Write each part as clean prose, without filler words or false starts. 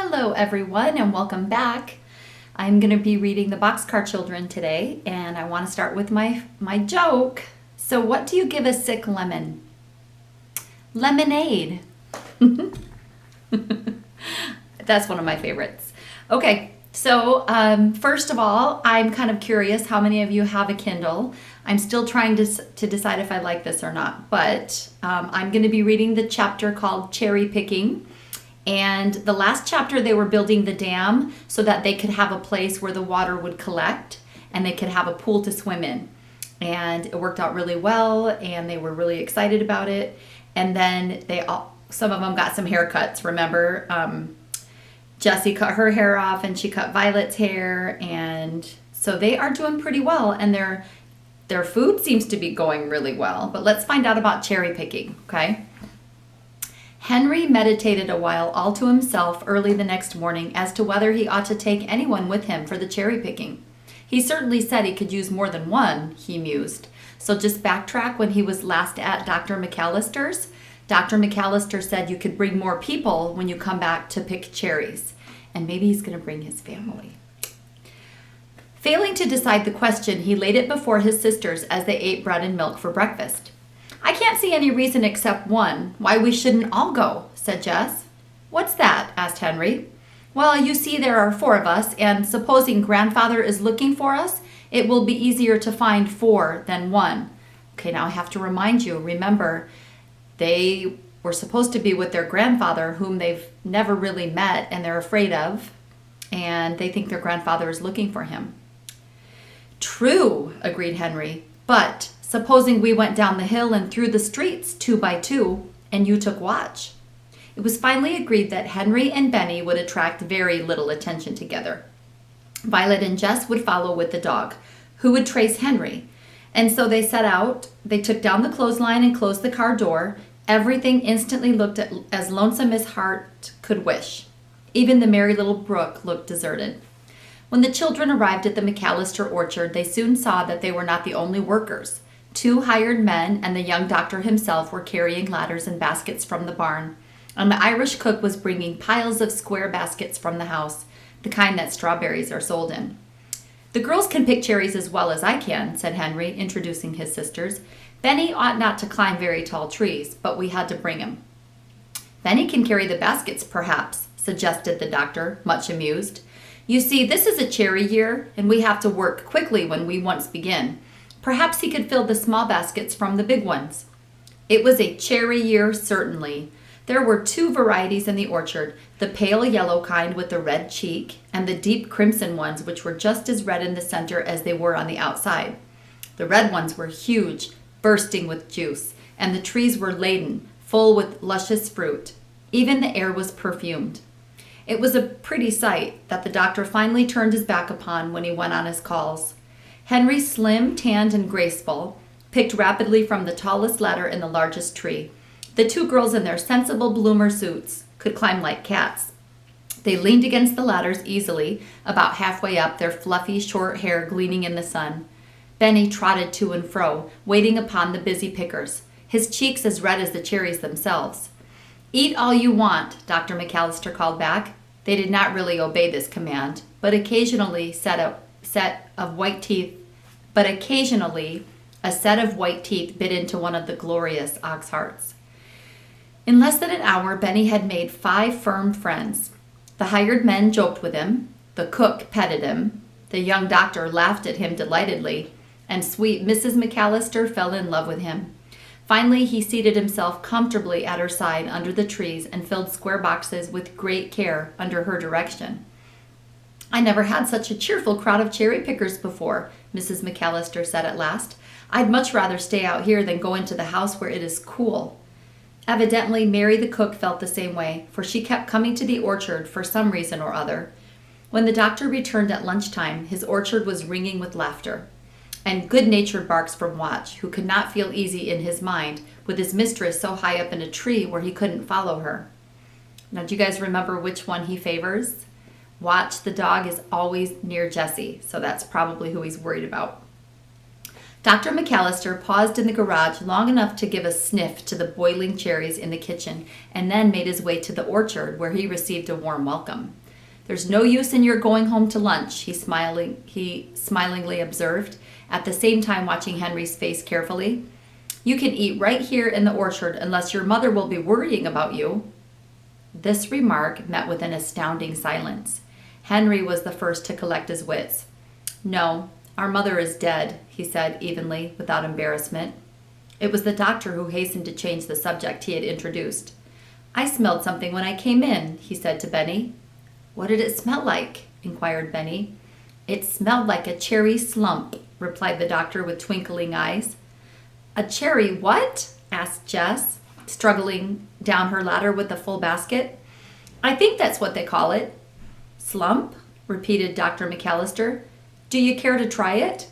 Hello everyone and welcome back. I'm going to be reading The Boxcar Children today and I want to start with my joke. So what do you give a sick lemon? Lemonade. That's one of my favorites. Okay, so first of all, I'm kind of curious how many of you have a Kindle. I'm still trying to decide if I like this or not, but I'm going to be reading the chapter called Cherry Picking. And the last chapter, they were building the dam so that they could have a place where the water would collect and they could have a pool to swim in. And it worked out really well and they were really excited about it. And then some of them got some haircuts. Remember, Jessie cut her hair off and she cut Violet's hair. And so they are doing pretty well and their food seems to be going really well. But let's find out about cherry picking, okay? Henry meditated a while all to himself early the next morning as to whether he ought to take anyone with him for the cherry picking. He certainly said he could use more than one, he mused. So just backtrack when he was last at Dr. McAllister's. Dr. McAllister said you could bring more people when you come back to pick cherries. And maybe he's going to bring his family. Failing to decide the question, he laid it before his sisters as they ate bread and milk for breakfast. I can't see any reason except one why we shouldn't all go, said Jess. What's that? Asked Henry. Well, you see there are 4 of us, and supposing Grandfather is looking for us, it will be easier to find 4 than 1. Okay, now I have to remind you, remember, they were supposed to be with their grandfather, whom they've never really met and they're afraid of, and they think their grandfather is looking for him. True, agreed Henry, but supposing we went down the hill and through the streets 2 by 2, and you took watch. It was finally agreed that Henry and Benny would attract very little attention together. Violet and Jess would follow with the dog, who would trace Henry. And so they set out, they took down the clothesline and closed the car door. Everything instantly looked as lonesome as heart could wish. Even the merry little brook looked deserted. When the children arrived at the McAllister orchard, they soon saw that they were not the only workers. 2 hired men and the young doctor himself were carrying ladders and baskets from the barn, and the Irish cook was bringing piles of square baskets from the house, the kind that strawberries are sold in. The girls can pick cherries as well as I can, said Henry, introducing his sisters. Benny ought not to climb very tall trees, but we had to bring him. Benny can carry the baskets, perhaps, suggested the doctor, much amused. You see, this is a cherry year, and we have to work quickly when we once begin. Perhaps he could fill the small baskets from the big ones. It was a cherry year, certainly. There were 2 varieties in the orchard, the pale yellow kind with the red cheek, and the deep crimson ones which were just as red in the center as they were on the outside. The red ones were huge, bursting with juice, and the trees were laden, full with luscious fruit. Even the air was perfumed. It was a pretty sight that the doctor finally turned his back upon when he went on his calls. Henry, slim, tanned, and graceful, picked rapidly from the tallest ladder in the largest tree. The 2 girls in their sensible bloomer suits could climb like cats. They leaned against the ladders easily, about halfway up, their fluffy, short hair gleaming in the sun. Benny trotted to and fro, waiting upon the busy pickers, his cheeks as red as the cherries themselves. Eat all you want, Dr. McAllister called back. They did not really obey this command, but occasionally a set of white teeth bit into one of the glorious ox hearts. In less than an hour, Benny had made 5 firm friends. The hired men joked with him, the cook petted him, the young doctor laughed at him delightedly, and sweet Mrs. McAllister fell in love with him. Finally, he seated himself comfortably at her side under the trees and filled square boxes with great care under her direction. I never had such a cheerful crowd of cherry pickers before, Mrs. McAllister said at last. I'd much rather stay out here than go into the house where it is cool. Evidently, Mary the cook felt the same way, for she kept coming to the orchard for some reason or other. When the doctor returned at lunchtime, his orchard was ringing with laughter, and good-natured barks from Watch, who could not feel easy in his mind with his mistress so high up in a tree where he couldn't follow her. Now, do you guys remember which one he favors? Watch, the dog, is always near Jessie, so that's probably who he's worried about. Dr. McAllister paused in the garage long enough to give a sniff to the boiling cherries in the kitchen and then made his way to the orchard where he received a warm welcome. "There's no use in your going home to lunch," he smilingly observed, at the same time watching Henry's face carefully. "You can eat right here in the orchard unless your mother will be worrying about you." This remark met with an astounding silence. Henry was the first to collect his wits. "No, our mother is dead," he said evenly, without embarrassment. It was the doctor who hastened to change the subject he had introduced. "I smelled something when I came in," he said to Benny. "What did it smell like?" inquired Benny. "It smelled like a cherry slump," replied the doctor with twinkling eyes. "A cherry what?" asked Jess, struggling down her ladder with the full basket. "I think that's what they call it." "Slump?" repeated Dr. McAllister. "Do you care to try it?"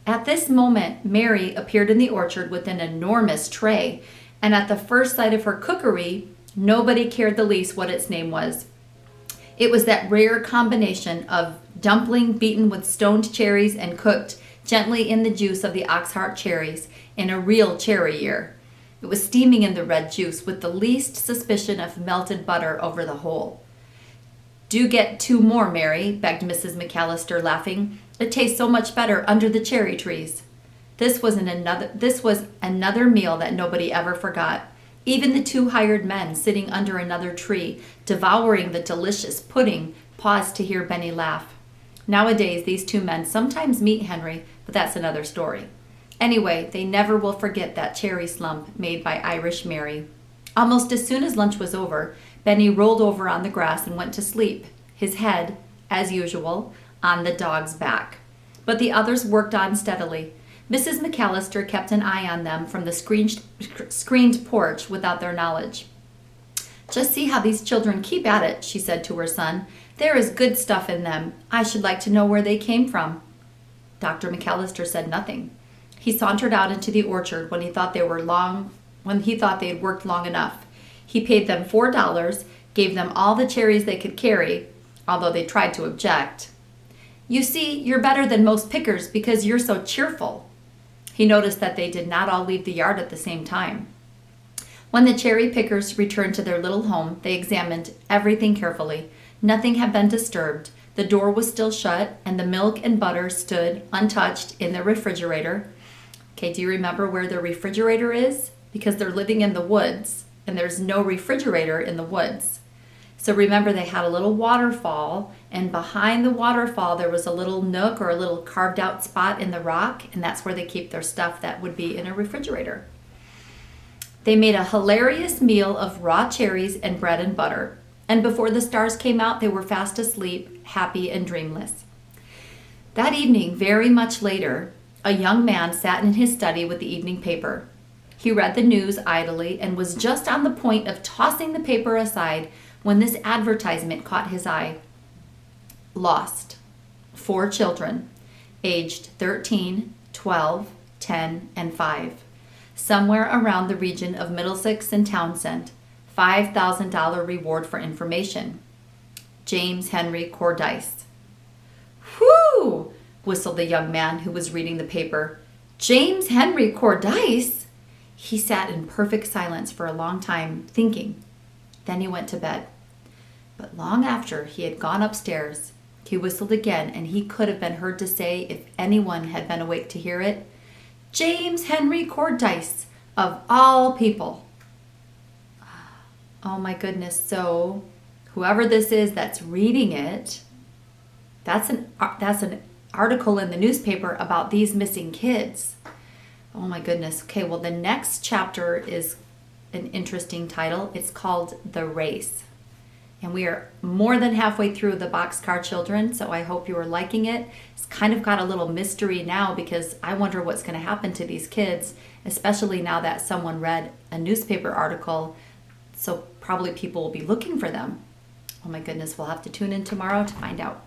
At this moment, Mary appeared in the orchard with an enormous tray, and at the first sight of her cookery, nobody cared the least what its name was. It was that rare combination of dumpling beaten with stoned cherries and cooked gently in the juice of the oxheart cherries in a real cherry year. It was steaming in the red juice with the least suspicion of melted butter over the whole. "Do get 2 more, Mary," begged Mrs. McAllister, laughing. "It tastes so much better under the cherry trees." This was another meal that nobody ever forgot. Even the 2 hired men sitting under another tree, devouring the delicious pudding, paused to hear Benny laugh. Nowadays, these 2 men sometimes meet Henry, but that's another story. Anyway, they never will forget that cherry slump made by Irish Mary. Almost as soon as lunch was over, Benny rolled over on the grass and went to sleep, his head, as usual, on the dog's back. But the others worked on steadily. Mrs. McAllister kept an eye on them from the screened porch without their knowledge. "Just see how these children keep at it," she said to her son. "There is good stuff in them. I should like to know where they came from." Dr. McAllister said nothing. He sauntered out into the orchard when he thought they had worked long enough. He paid them $4, gave them all the cherries they could carry, although they tried to object. "You see, you're better than most pickers because you're so cheerful." He noticed that they did not all leave the yard at the same time. When the cherry pickers returned to their little home, they examined everything carefully. Nothing had been disturbed. The door was still shut, and the milk and butter stood untouched in the refrigerator. Okay, do you remember where the refrigerator is? Because they're living in the woods, and there's no refrigerator in the woods. So remember, they had a little waterfall, and behind the waterfall there was a little nook or a little carved out spot in the rock, and that's where they keep their stuff that would be in a refrigerator. They made a hilarious meal of raw cherries and bread and butter, and before the stars came out they were fast asleep, happy and dreamless. That evening, very much later, a young man sat in his study with the evening paper. He read the news idly and was just on the point of tossing the paper aside when this advertisement caught his eye. Lost. 4 children, aged 13, 12, 10, and 5. Somewhere around the region of Middlesex and Townsend. $5,000 reward for information. James Henry Cordyce. "Whew!" whistled the young man who was reading the paper. "James Henry Cordyce?" He sat in perfect silence for a long time, thinking. Then he went to bed. But long after he had gone upstairs, he whistled again, and he could have been heard to say, if anyone had been awake to hear it, "James Henry Cordyce, of all people." Oh my goodness, so whoever this is that's reading it, that's an article in the newspaper about these missing kids. Oh my goodness. Okay, well, the next chapter is an interesting title. It's called The Race. And we are more than halfway through the Boxcar Children, so I hope you are liking it. It's kind of got a little mystery now because I wonder what's going to happen to these kids, especially now that someone read a newspaper article, so probably people will be looking for them. Oh my goodness, we'll have to tune in tomorrow to find out.